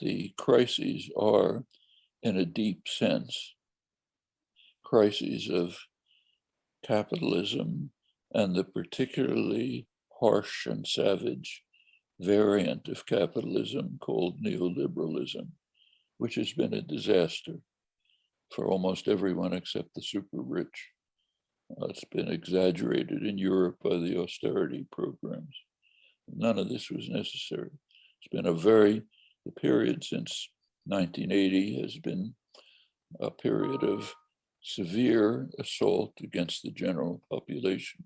the crises are, in a deep sense, crises of capitalism and the particularly harsh and savage variant of capitalism called neoliberalism, which has been a disaster for almost everyone except the super rich. It's been exaggerated in Europe by the austerity programs. None of this was necessary. The period since 1980 has been a period of severe assault against the general population.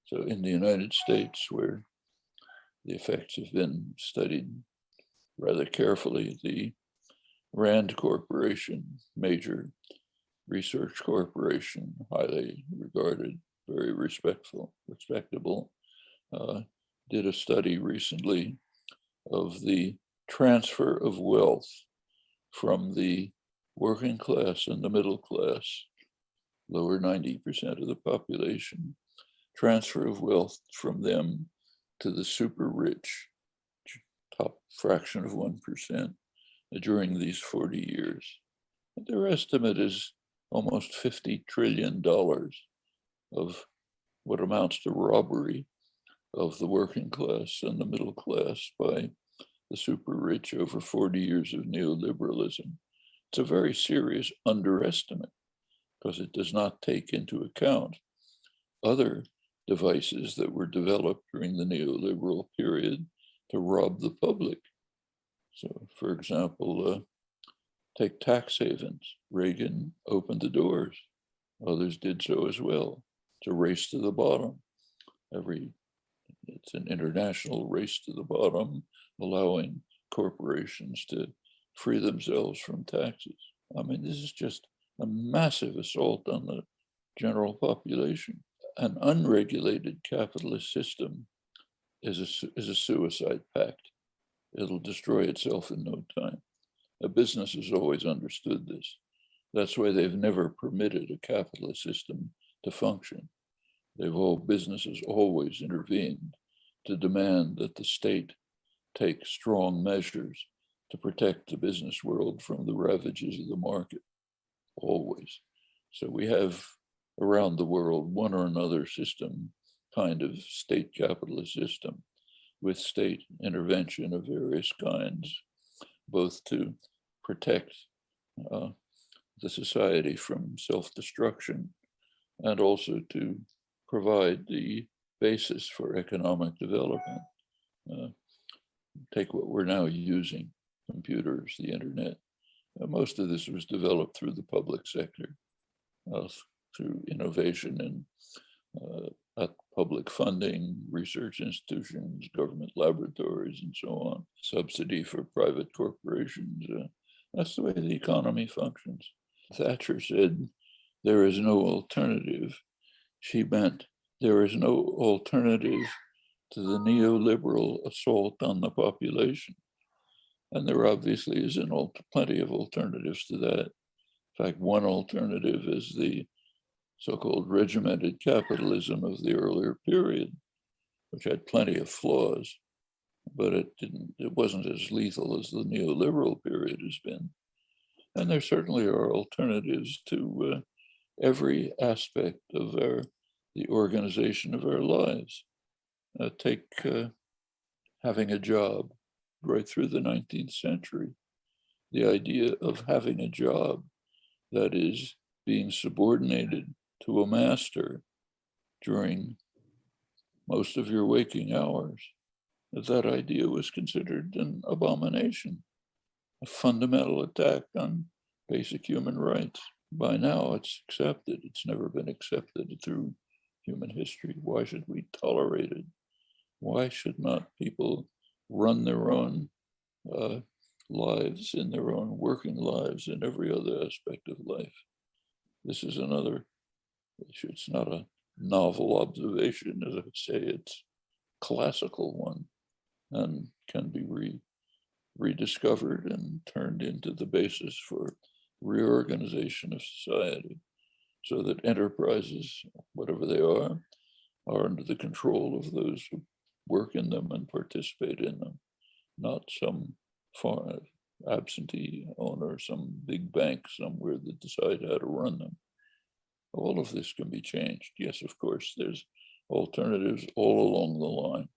So in the United States, where the effects have been studied rather carefully, the Rand Corporation, major research corporation, highly regarded, very respectable, did a study recently of the transfer of wealth from the working class and the middle class, lower 90% of the population, transfer of wealth from them to the super rich, top fraction of 1%, during these 40 years. Their estimate is almost $50 trillion of what amounts to robbery of the working class and the middle class by the super rich over 40 years of neoliberalism. It's a very serious underestimate because it does not take into account other devices that were developed during the neoliberal period to rob the public. So, for example, take tax havens. Reagan opened the doors. Others did so as well. It's a race to the bottom. It's an international race to the bottom, allowing corporations to free themselves from taxes. I mean, this is just a massive assault on the general population. An unregulated capitalist system is a suicide pact. It'll destroy itself in no time. A business has always understood this. That's why they've never permitted a capitalist system to function. Businesses always intervened to demand that the state take strong measures to protect the business world from the ravages of the market, always. So we have around the world one or another system, kind of state capitalist system, with state intervention of various kinds, both to protect the society from self-destruction and also to provide the basis for economic development. Take what we're now using, computers, the internet. Most of this was developed through the public sector, through innovation and public funding, research institutions, government laboratories, and so on, subsidy for private corporations. That's the way the economy functions. Thatcher said, there is no alternative. She meant there is no alternative to the neoliberal assault on the population. And there obviously isn't plenty of alternatives to that. In fact, one alternative is the so-called regimented capitalism of the earlier period, which had plenty of flaws, but it wasn't as lethal as the neoliberal period has been. And there certainly are alternatives to every aspect of the organization of our lives. Take having a job right through the 19th century. The idea of having a job that is being subordinated to a master during most of your waking hours, that idea was considered an abomination, a fundamental attack on basic human rights. By now it's accepted. It's never been accepted through human history. Why should we tolerate it? Why should not people run their own lives, in their own working lives, in every other aspect of life? This is another issue. It's not a novel observation, as I say, it's a classical one, and can be rediscovered and turned into the basis for reorganization of society, so that enterprises, whatever they are under the control of those who work in them and participate in them, not some absentee owner, some big bank somewhere that decide how to run them. All of this can be changed. Yes, of course, there's alternatives all along the line.